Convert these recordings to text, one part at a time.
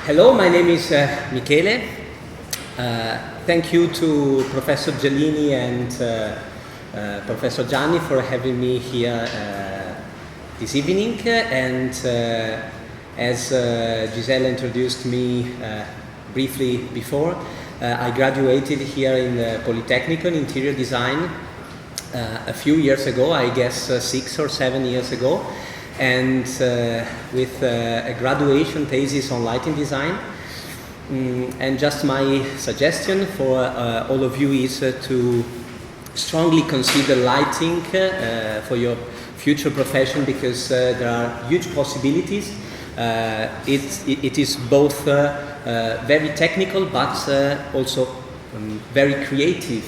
Hello, my name is Michele. Thank you to Professor Gelini and Professor Gianni for having me here this evening. And as Gisela introduced me briefly before, I graduated here in Polytechnic in interior design a few years ago, I guess 6 or 7 years ago, and with a graduation thesis on lighting design. And just my suggestion for all of you is to strongly consider lighting for your future profession, because there are huge possibilities. It is both very technical but also very creative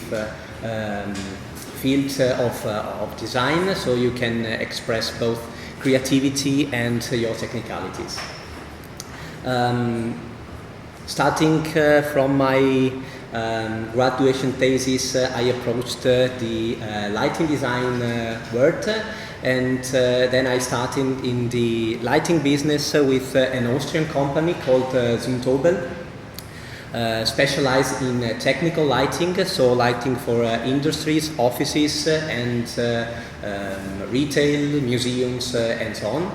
field of design, so you can express both creativity and your technicalities. Starting from my graduation thesis, I approached the lighting design world, and then I started in the lighting business with an Austrian company called Zumtobel, specialized in technical lighting, so lighting for industries, offices, and retail, museums, and so on.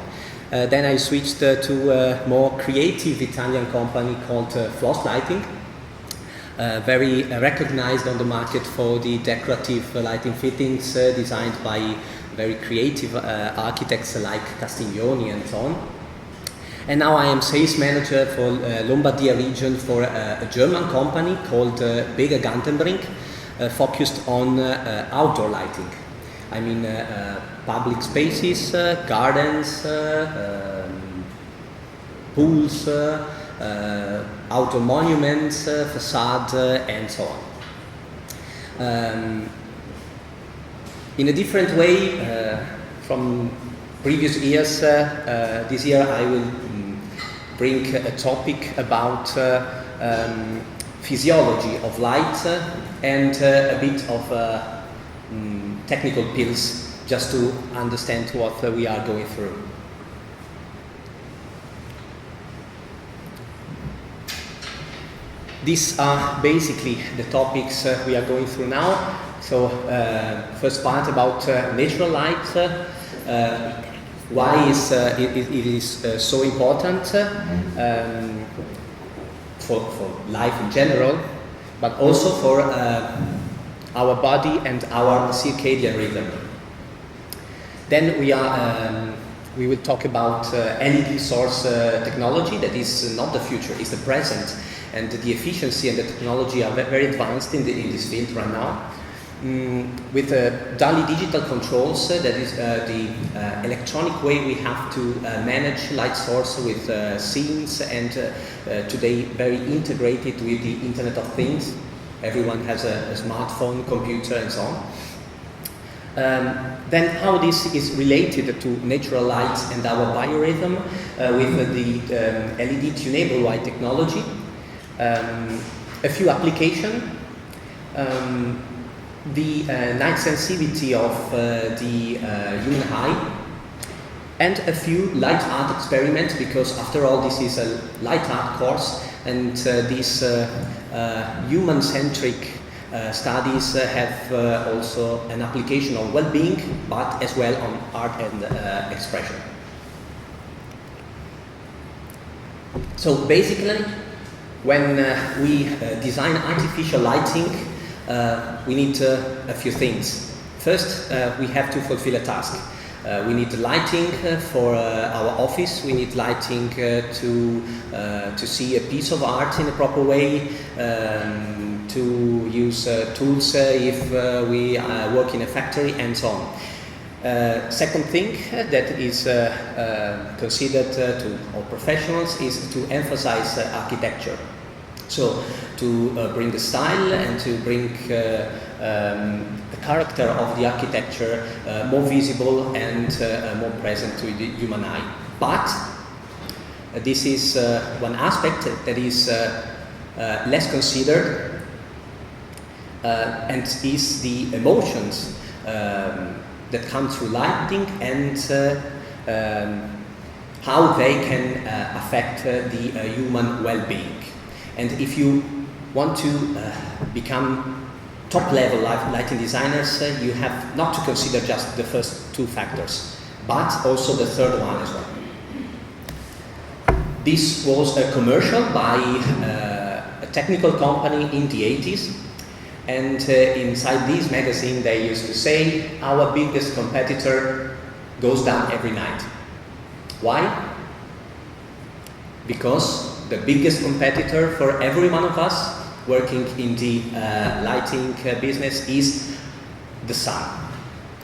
Then I switched to a more creative Italian company called Floss Lighting, very recognized on the market for the decorative lighting fittings designed by very creative architects like Castiglioni and so on. And now I am sales manager for Lombardia region for a German company called Bega Gantenbrink, focused on outdoor lighting. I mean public spaces, gardens, pools, outdoor monuments, facade, and so on. In a different way from previous years, this year I will bring a topic about physiology of light and a bit of technical pills, just to understand what we are going through. These are basically the topics we are going through now. So, first part about natural light. Why it is so important for life in general, but also for our body and our circadian rhythm. Then we will talk about LED source technology. That is not the future, it's the present, and the efficiency and the technology are very advanced in this field right now. With DALI digital controls, that is the electronic way we have to manage light source with scenes, and today very integrated with the Internet of Things. Everyone has a smartphone, computer, and so on. Then how this is related to natural light and our biorhythm with the LED tunable light technology. A few applications. The night sensitivity of the human eye, and a few light art experiments, because after all this is a light art course, and these human-centric studies have also an application on well-being, but as well on art and expression. So basically, when we design artificial lighting, we need a few things. First, we have to fulfill a task. We need lighting for our office. We need lighting to see a piece of art in a proper way, to use tools if we work in a factory, and so on. Second thing that is considered to all professionals is to emphasize architecture. So to bring the style and to bring the character of the architecture more visible and more present to the human eye. But this is one aspect that is less considered, and is the emotions that come through lighting and how they can affect the human well-being. And if you want to become top-level lighting designers, you have not to consider just the first two factors, but also the third one as well. This was a commercial by a technical company in the 80s, and inside this magazine they used to say, our biggest competitor goes down every night. Why? Because the biggest competitor for every one of us working in the lighting business is the sun.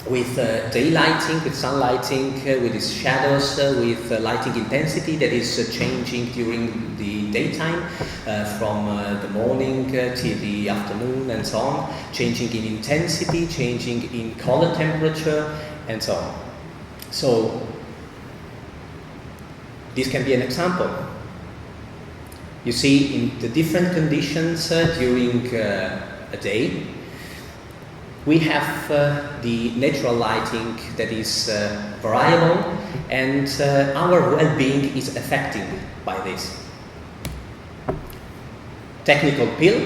With day lighting, with sun lighting, with its shadows, with lighting intensity that is changing during the daytime, from the morning till the afternoon and so on, changing in intensity, changing in color temperature, and so on. So, this can be an example. You see, in the different conditions during a day, we have the natural lighting that is variable, and our well-being is affected by this. Technical pill,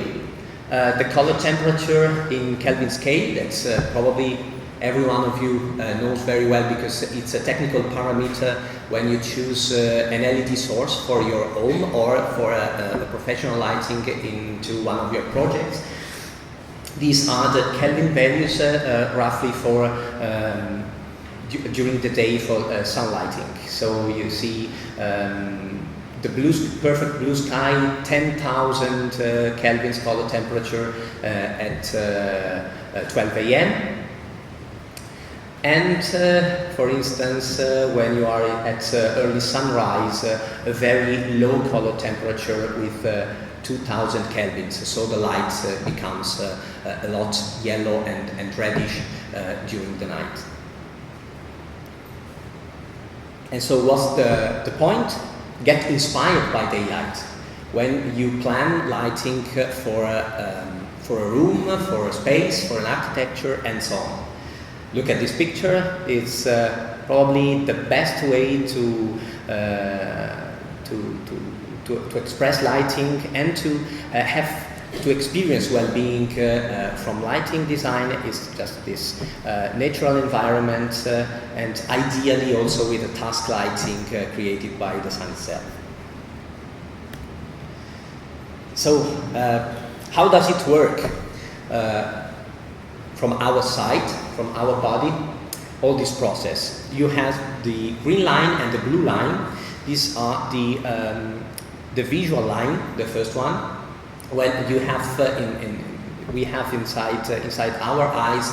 the color temperature in Kelvin scale, that's probably every one of you knows very well, because it's a technical parameter when you choose an LED source for your home or for a professional lighting into one of your projects. These are the Kelvin values roughly for during the day for sun lighting. So you see the perfect blue sky, 10,000 Kelvin's color temperature at 12 a.m. And for instance, when you are at early sunrise, a very low color temperature with 2000 kelvins, so the light becomes a lot yellow and reddish during the night. And so what's the point? Get inspired by daylight. When you plan lighting for a room, for a space, for an architecture, and so on. Look at this picture. It's probably the best way to express lighting and to have to experience well-being from lighting design is just this natural environment and ideally also with a task lighting created by the sun itself. So how does it work from our side, from our body, all this process? You have the green line and the blue line. These are the visual line, the first one, when you have we have inside our eyes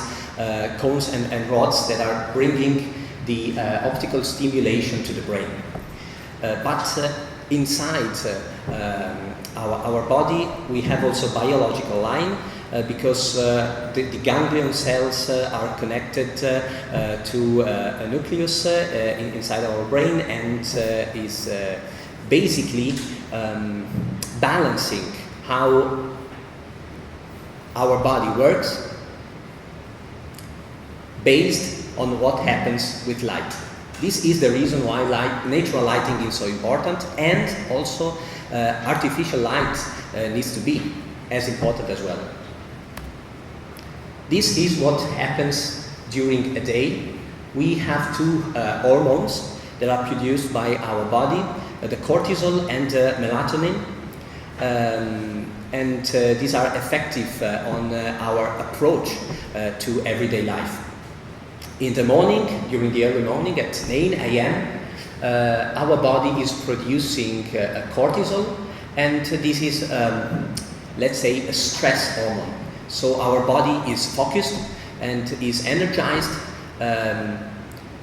cones and rods that are bringing the optical stimulation to the brain. But inside our body we have also biological line because the ganglion cells are connected to a nucleus inside our brain and is basically balancing how our body works based on what happens with light. This is the reason why natural lighting is so important, and also artificial light needs to be as important as well. This is what happens during a day. We have two hormones that are produced by our body, the cortisol and melatonin, and these are effective on our approach to everyday life. In the morning, during the early morning at 9 a.m., our body is producing cortisol, and this is, let's say, a stress hormone. So our body is focused and is energized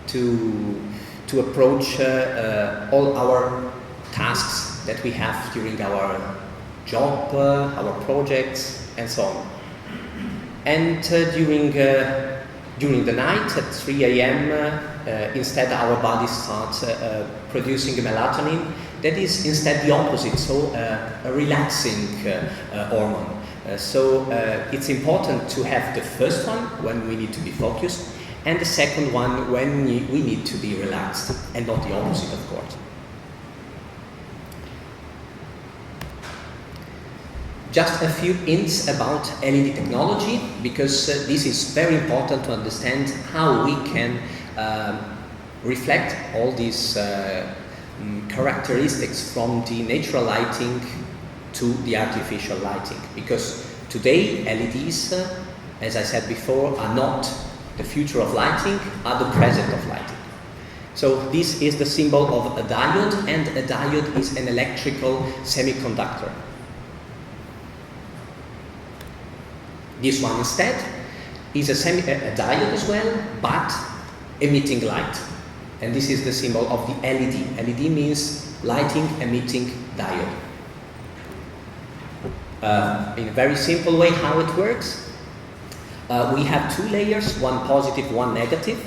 to approach all our tasks that we have during our job, our projects, and so on. And during the night at 3 a.m., instead our body starts producing melatonin. That is instead the opposite, so a relaxing hormone. So it's important to have the first one when we need to be focused, and the second one when we need to be relaxed, and not the opposite, of course. Just a few hints about LED technology, because this is very important to understand how we can reflect all these characteristics from the natural lighting to the artificial lighting. Because today LEDs, as I said before, are not the future of lighting, are the present of lighting. So this is the symbol of a diode, and a diode is an electrical semiconductor. This one instead is a diode as well, but emitting light. And this is the symbol of the LED. LED means lighting emitting diode. In a very simple way, how it works, we have two layers, one positive, one negative.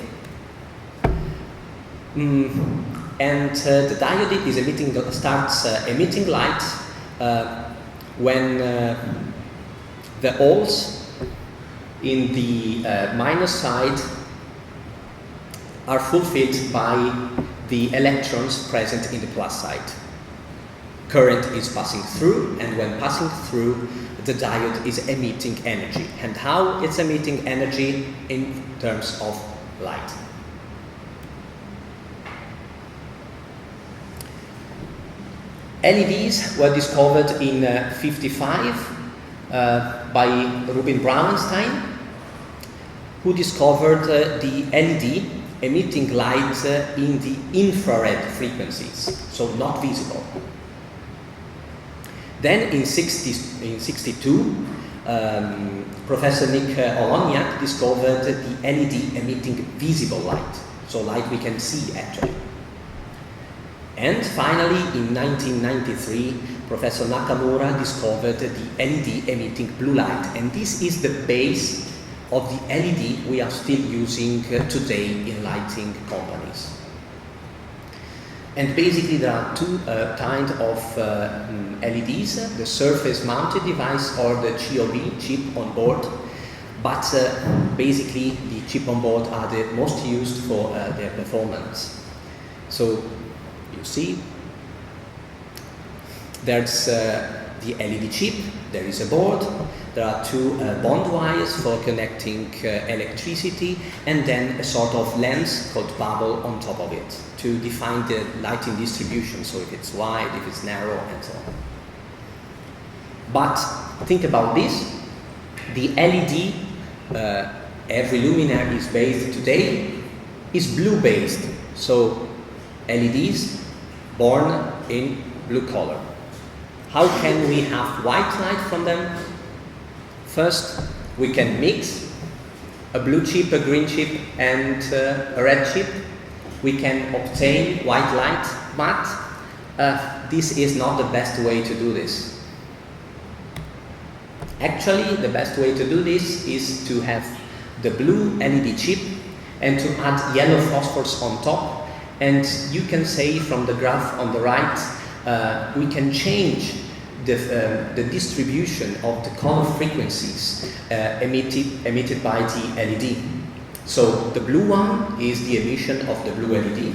And the diode is starts emitting light when the holes in the minus side are fulfilled by the electrons present in the plus side. Current is passing through, and when passing through, the diode is emitting energy. And how it's emitting energy? In terms of light. LEDs were discovered in 55 by Rubin Braunstein, who discovered the LED emitting light in the infrared frequencies, so not visible. Then in 62, Professor Nick Oloniak discovered the LED emitting visible light, so light we can see actually. And finally, in 1993, Professor Nakamura discovered the LED emitting blue light, and this is the base of the LED we are still using today in lighting companies. And basically there are two kinds of LEDs, the surface mounted device or the COB, chip on board, but basically the chip on board are the most used for their performance. So you see, there's the LED chip, there is a board, there are two bond wires for connecting electricity, and then a sort of lens called bubble on top of it to define the lighting distribution, so if it's wide, if it's narrow, and so on. But think about this, the LED, every luminaire is based today, is blue based, so LEDs born in blue color. How can we have white light from them? First, we can mix a blue chip, a green chip, and a red chip. We can obtain white light, but this is not the best way to do this. Actually, the best way to do this is to have the blue LED chip and to add yellow phosphors on top. And you can say from the graph on the right, we can change the distribution of the color frequencies emitted by the LED. So the blue one is the emission of the blue LED,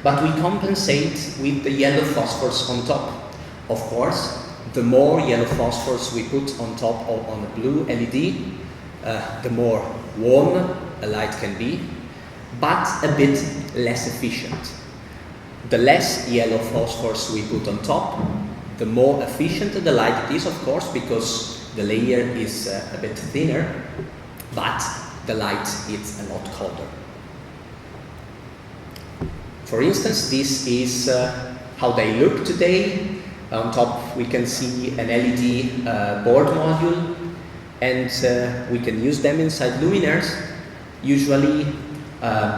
but we compensate with the yellow phosphors on top. Of course, the more yellow phosphors we put on top of on the blue LED, the more warm a light can be, but a bit less efficient. The less yellow phosphors we put on top, the more efficient the light it is, of course, because the layer is a bit thinner, but the light is a lot colder. For instance, this is how they look today. On top we can see an LED board module, and we can use them inside luminaires, usually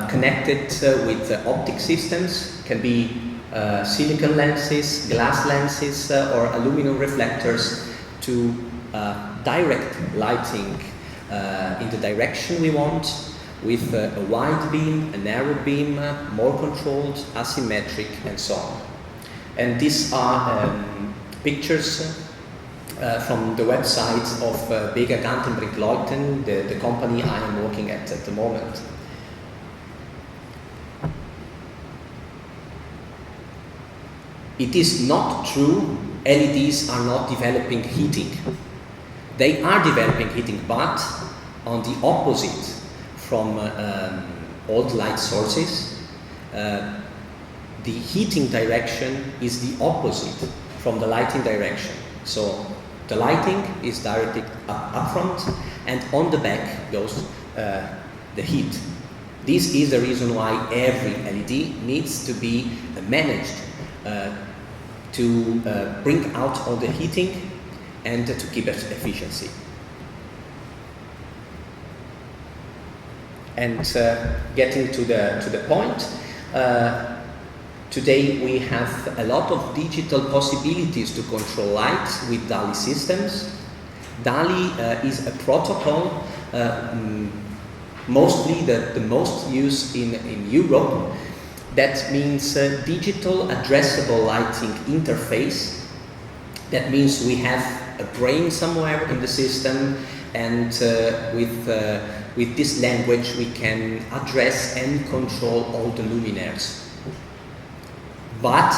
connected with optic systems, can be silicon lenses, glass lenses, or aluminum reflectors to direct lighting in the direction we want, with a wide beam, a narrow beam, more controlled, asymmetric, and so on. And these are pictures from the website of Bega Gantenbrink Leuten, the company I am working at the moment. It is not true LEDs are not developing heating. They are developing heating, but on the opposite from old light sources, the heating direction is the opposite from the lighting direction. So the lighting is directed up front, and on the back goes the heat. This is the reason why every LED needs to be managed to bring out all the heating and to keep its efficiency. And getting to the point, today we have a lot of digital possibilities to control light with DALI systems. DALI is a protocol, mostly the most used in Europe. That means digital addressable lighting interface. That means we have a brain somewhere in the system, and with this language we can address and control all the luminaires. But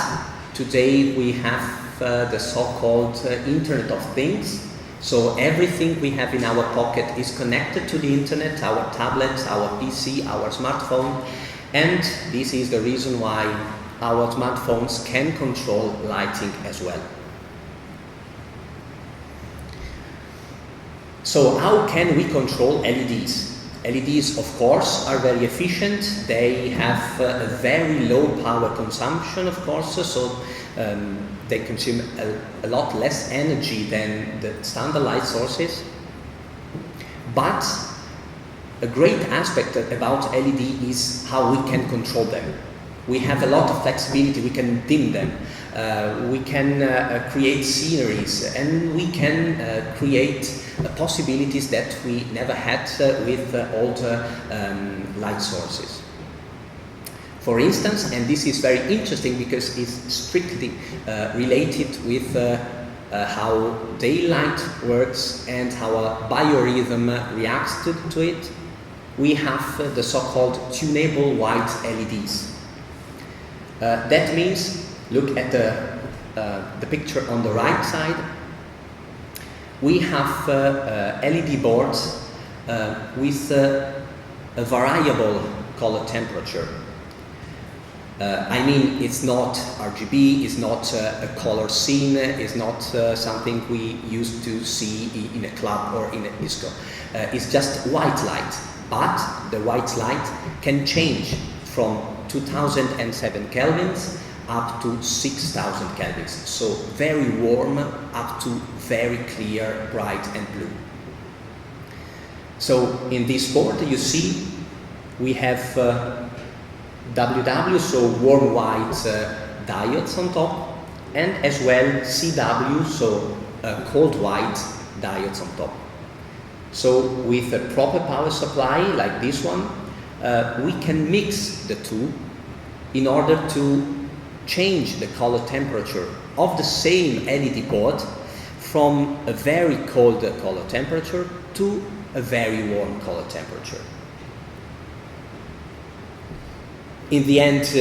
today we have the so-called Internet of Things. So everything we have in our pocket is connected to the internet, our tablets, our PC, our smartphone, and this is the reason why our smartphones can control lighting as well. So how can we control LEDs? LEDs, of course, are very efficient. They have a very low power consumption, of course, so they consume a lot less energy than the standard light sources. But a great aspect about LED is how we can control them. We have a lot of flexibility, we can dim them, we can create sceneries, and we can create possibilities that we never had with older light sources. For instance, and this is very interesting because it's strictly related with how daylight works and how a biorhythm reacts to it, we have the so-called tunable white LEDs. That means, look at the picture on the right side. We have LED boards with a variable color temperature. I mean, it's not RGB, it's not a color scene, it's not something we used to see in a club or in a disco. It's just white light, but the white light can change from 2007 kelvins up to 6000 kelvins. So very warm up to very clear, bright and blue. So in this board you see we have WW, so warm white diodes on top, and as well CW, so cold white diodes on top. So with a proper power supply like this one, we can mix the two in order to change the color temperature of the same LED board from a very cold color temperature to a very warm color temperature. In the end,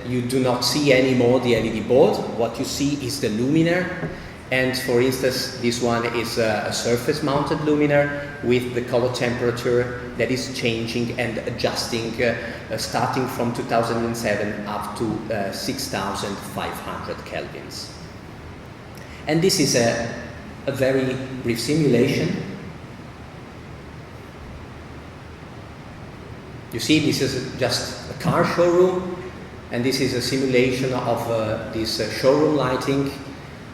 you do not see anymore the LED board. What you see is the luminaire. And for instance, this one is a surface mounted luminaire with the color temperature that is changing and adjusting starting from 2007 up to 6500 kelvins. And this is a very brief simulation. You see, this is just a car showroom, and this is a simulation of this showroom lighting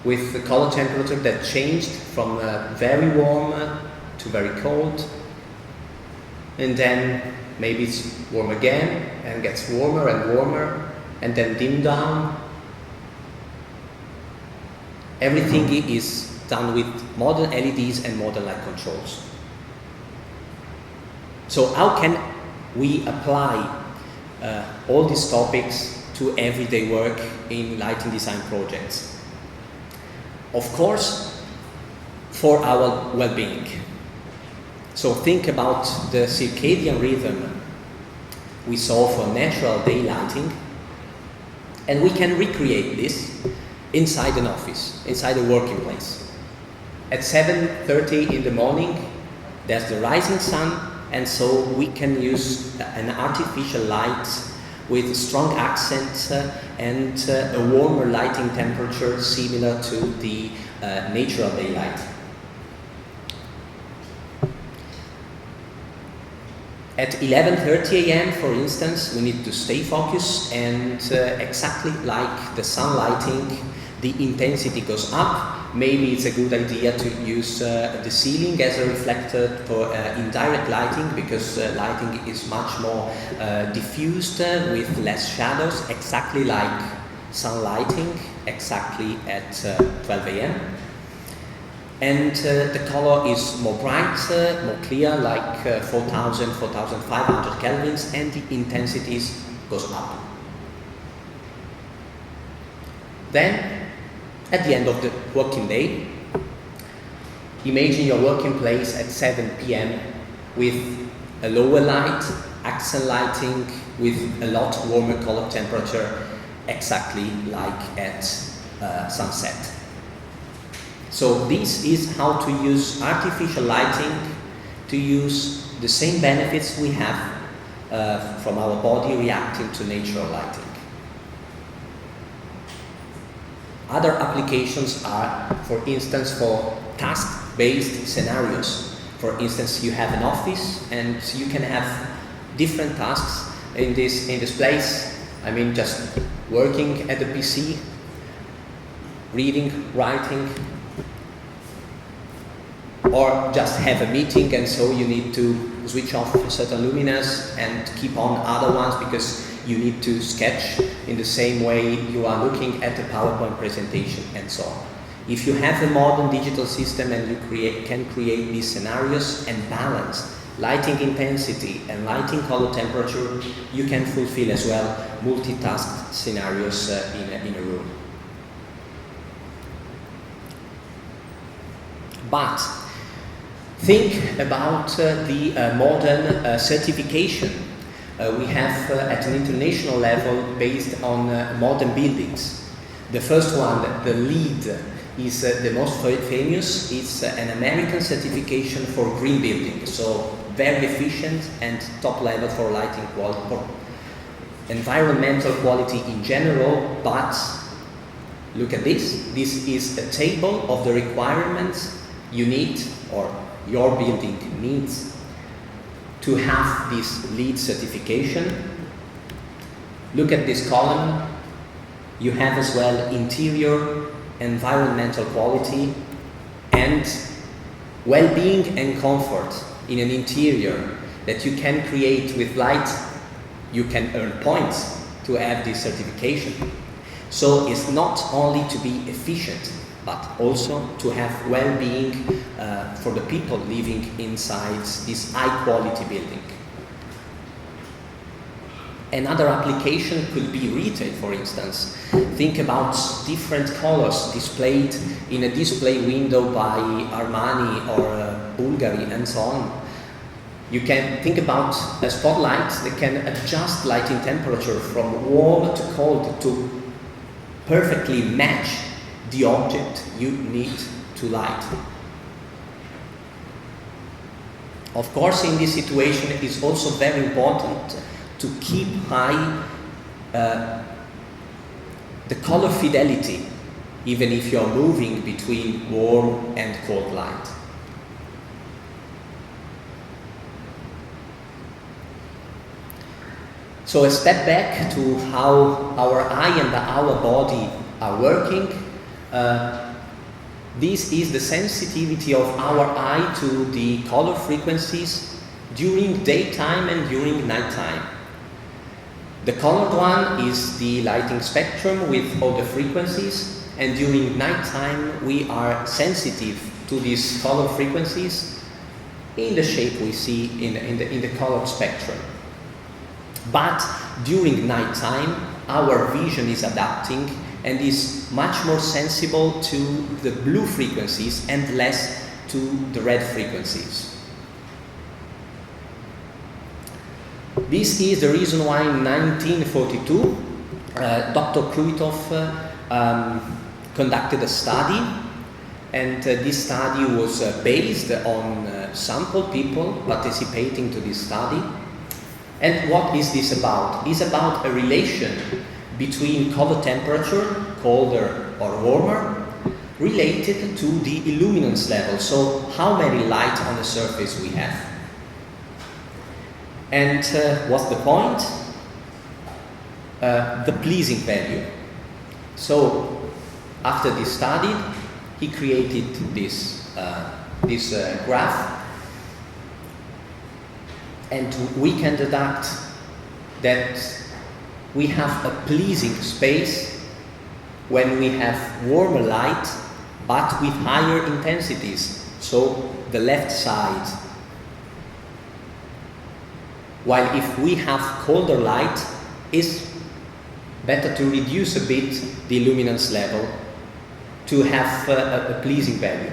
with the color temperature that changed from very warm to very cold, and then maybe it's warm again and gets warmer and warmer and then dim down. Everything is done with modern LEDs and modern light controls. So how can we apply all these topics to everyday work in lighting design projects? Of course, for our well-being. So think about the circadian rhythm we saw for natural day lighting, and we can recreate this inside an office, inside a working place. At 7:30 in the morning, there's the rising sun, and so we can use an artificial light with strong accents and a warmer lighting temperature similar to the natural daylight. At 11:30 a.m., for instance, we need to stay focused, and exactly like the sun lighting, the intensity goes up. Maybe it's a good idea to use the ceiling as a reflector for indirect lighting, because lighting is much more diffused with less shadows, exactly like sun lighting, exactly at 12 a.m. And the color is more bright, more clear, like 4,000, 4,500 kelvins, and the intensity goes up. Then, at the end of the working day, imagine your working place at 7 p.m. with a lower light, accent lighting, with a lot warmer color temperature, exactly like at sunset. So this is how to use artificial lighting to use the same benefits we have from our body reacting to natural lighting. Other applications are, for instance, for task-based scenarios. For instance, you have an office and you can have different tasks in this place. I mean, just working at the PC, reading, writing, or just have a meeting, and so you need to switch off certain luminaires and keep on other ones because you need to sketch in the same way you are looking at a PowerPoint presentation, and so on. If you have a modern digital system and you can create these scenarios and balance lighting intensity and lighting color temperature, you can fulfill as well multitask scenarios in a room. But think about the modern certification we have at an international level based on modern buildings. The first one, the LEED, is the most famous. It's an American certification for green building, so very efficient and top level for lighting quality, for environmental quality in general. But look at this. This is a table of the requirements you need, or your building needs, to have this LEED certification. Look at this column. You have as well interior, environmental quality, and well-being and comfort in an interior that you can create with light. You can earn points to have this certification. So it's not only to be efficient, but also to have well-being for the people living inside this high-quality building. Another application could be retail, for instance. Think about different colors displayed in a display window by Armani or Bulgari and so on. You can think about a spotlight that can adjust lighting temperature from warm to cold to perfectly match the object you need to light. Of course, in this situation, it is also very important to keep high the color fidelity, even if you're moving between warm and cold light. So a step back to how our eye and our body are working. This is the sensitivity of our eye to the color frequencies during daytime and during nighttime. The colored one is the lighting spectrum with all the frequencies, and during nighttime we are sensitive to these color frequencies in the shape we see in the colored spectrum. But during nighttime our vision is adapting and is much more sensible to the blue frequencies and less to the red frequencies. This is the reason why in 1942 Dr. Kruithof conducted a study, and this study was based on sample people participating to this study. And what is this about? It's about a relation between color temperature, colder or warmer, related to the illuminance level, so how many light on the surface we have. And what's the point? The pleasing value. So after this study, he created this graph, and we can deduct that we have a pleasing space when we have warmer light but with higher intensities, so the left side. While if we have colder light, it's better to reduce a bit the luminance level to have a pleasing value.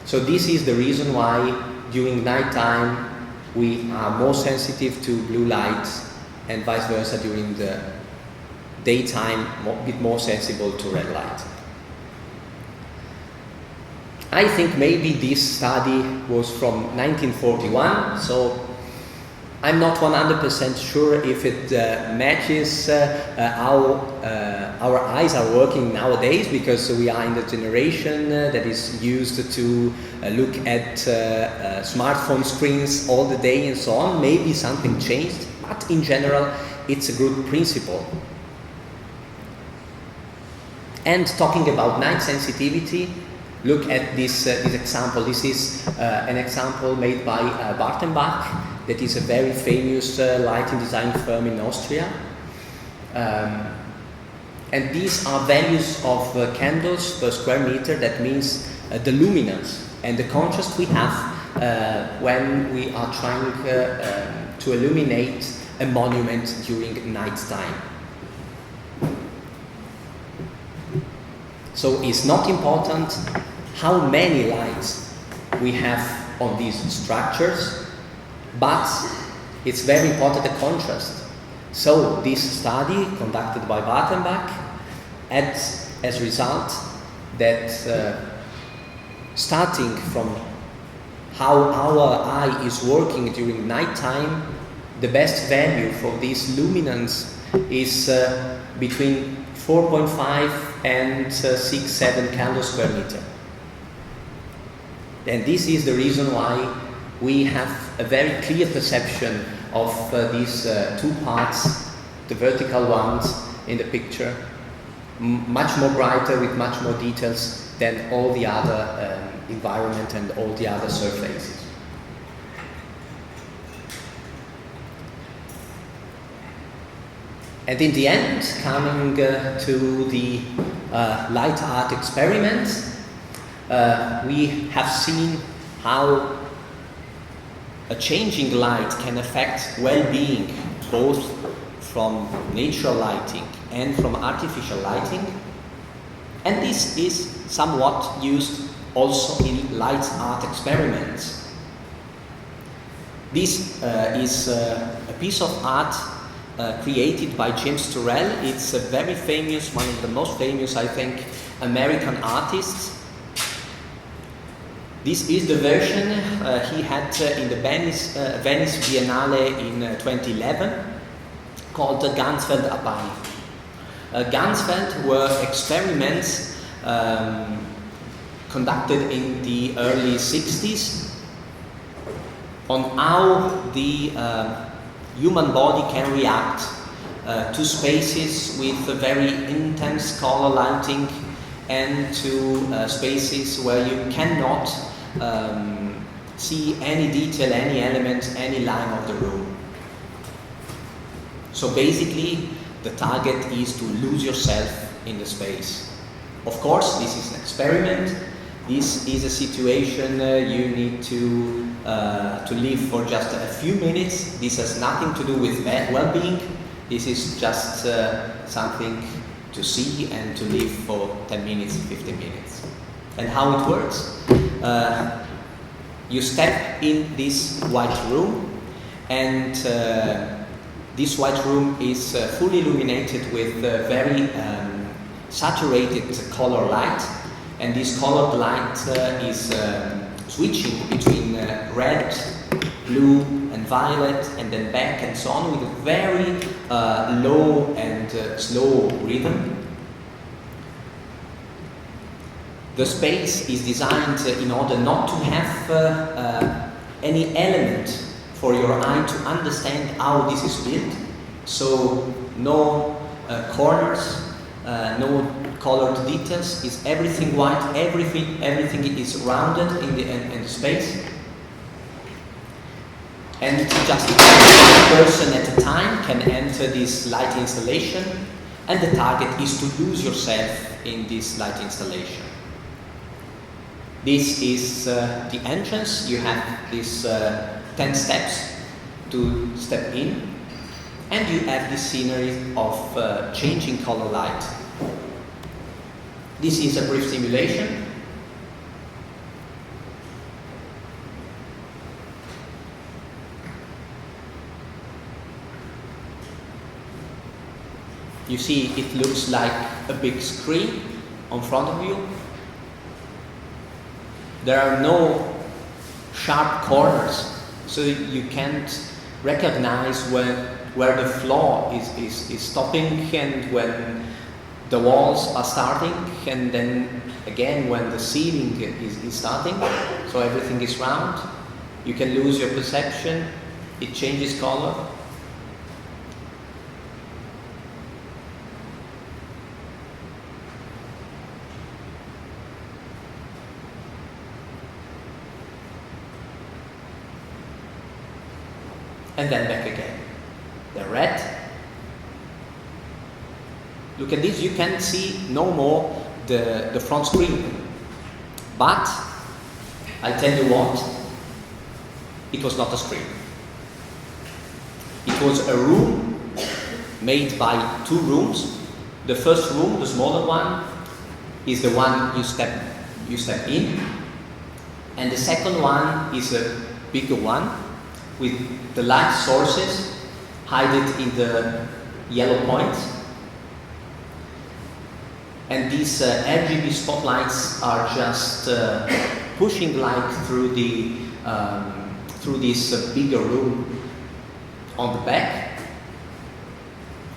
So this is the reason why during nighttime we are more sensitive to blue light, and vice versa during the daytime a bit more sensible to red light. I think maybe this study was from 1941, so I'm not 100% sure if it matches how our eyes are working nowadays, because we are in the generation that is used to look at smartphone screens all the day and so on. Maybe something changed, but in general it's a good principle. And talking about night sensitivity, look at this example. This is an example made by Bach, that is a very famous lighting design firm in Austria. And these are values of candles per square meter. That means the luminance and the contrast we have when we are trying to illuminate a monument during night time. So it's not important how many lights we have on these structures, but it's very important the contrast. So this study conducted by Bach had as a result that starting from how our eye is working during nighttime, the best value for this luminance is between 4.5 and 6-7 candles per meter. And this is the reason why we have a very clear perception of these two parts, the vertical ones in the picture, much more brighter with much more details than all the other environment and all the other surfaces. And in the end, coming to the light art experiment, we have seen how a changing light can affect well-being, both from natural lighting and from artificial lighting. And this is somewhat used also in light art experiments. This is a piece of art created by James Turrell. It's a very famous, one of the most famous, I think, American artists. This is the version he had in the Venice Biennale in 2011, called Ganzfeld-Arbeit. Ganzfeld were experiments conducted in the early 60s on how the human body can react to spaces with a very intense color lighting and to spaces where you cannot see any detail, any element, any line of the room. So basically, the target is to lose yourself in the space. Of course, this is an experiment. This is a situation you need to live for just a few minutes. This has nothing to do with well-being. This is just something to see and to live for 10 minutes, 15 minutes. And how it works? You step in this white room, and this white room is fully illuminated with very saturated color light, and this colored light is switching between red, blue and violet, and then back and so on, with a very low and slow rhythm. The space is designed in order not to have any element for your eye to understand how this is built. So no corners, no colored details. It's everything white. Everything is rounded in the space. And just one person at a time can enter this light installation, and the target is to lose yourself in this light installation. This is the entrance. You have these 10 steps to step in, and you have this scenery of changing color light. This is a brief simulation. You see, it looks like a big screen in front of you. There are no sharp corners, so you can't recognize where the floor is stopping and when the walls are starting, and then again when the ceiling is starting. So everything is round. You can lose your perception. It changes color. And then back again. The red. Look at this, you can see no more the front screen. But I tell you what, it was not a screen. It was a room made by two rooms. The first room, the smaller one, is the one you step in, and the second one is a bigger one, with the light sources hidden in the yellow points. And these RGB spotlights are just pushing light through this bigger room on the back.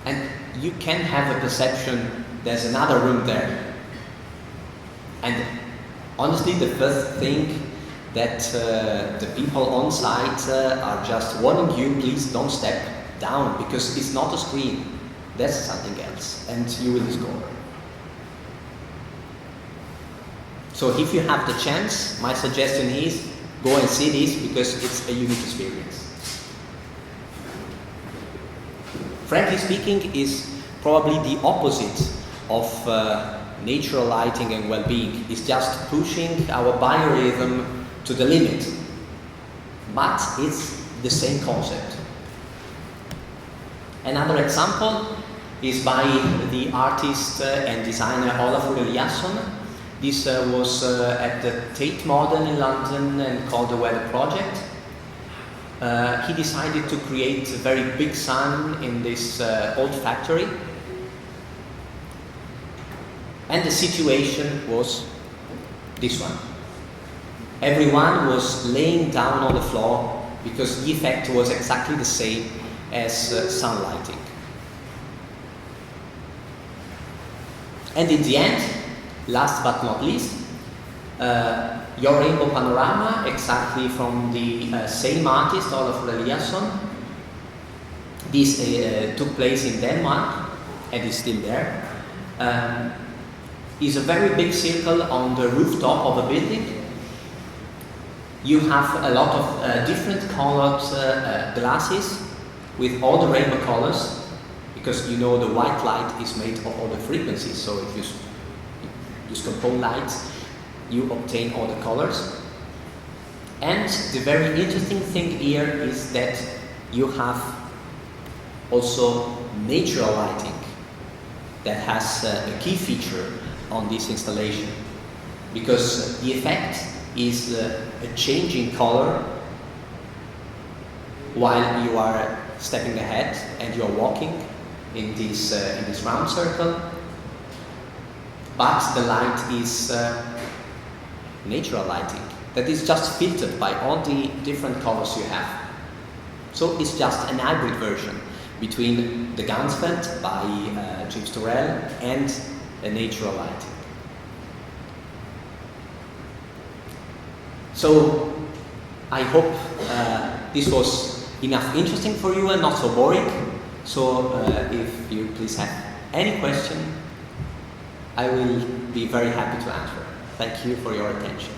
And you can have a perception there's another room there. And honestly, the first thing that the people on site are just warning you, please don't step down, because it's not a screen, that's something else, and you will discover. So if you have the chance, my suggestion is go and see this, because it's a unique experience. Frankly speaking, is probably the opposite of natural lighting and well-being. It's just pushing our biorhythm to the limit, but it's the same concept. Another example is by the artist and designer Olaf Eliasson. This was at the Tate Modern in London and called the Weather Project. He decided to create a very big sun in this old factory, and the situation was this one. Everyone was laying down on the floor because the effect was exactly the same as sunlighting. And in the end, last but not least, your rainbow panorama, exactly from the same artist, Olaf Eliasson. This took place in Denmark and is still there. Is a very big circle on the rooftop of a building. You have a lot of different colored glasses with all the rainbow colors, because you know the white light is made of all the frequencies, so if you use compound lights, you obtain all the colors. And the very interesting thing here is that you have also natural lighting that has a key feature on this installation, because the effect is a changing color while you are stepping ahead and you are walking in this round circle. but the light is natural lighting that is just filtered by all the different colors you have. So it's just an hybrid version between the Gansfeld by James Turrell and a natural lighting. So I hope this was enough interesting for you and not so boring. So if you please have any question, I will be very happy to answer. Thank you for your attention.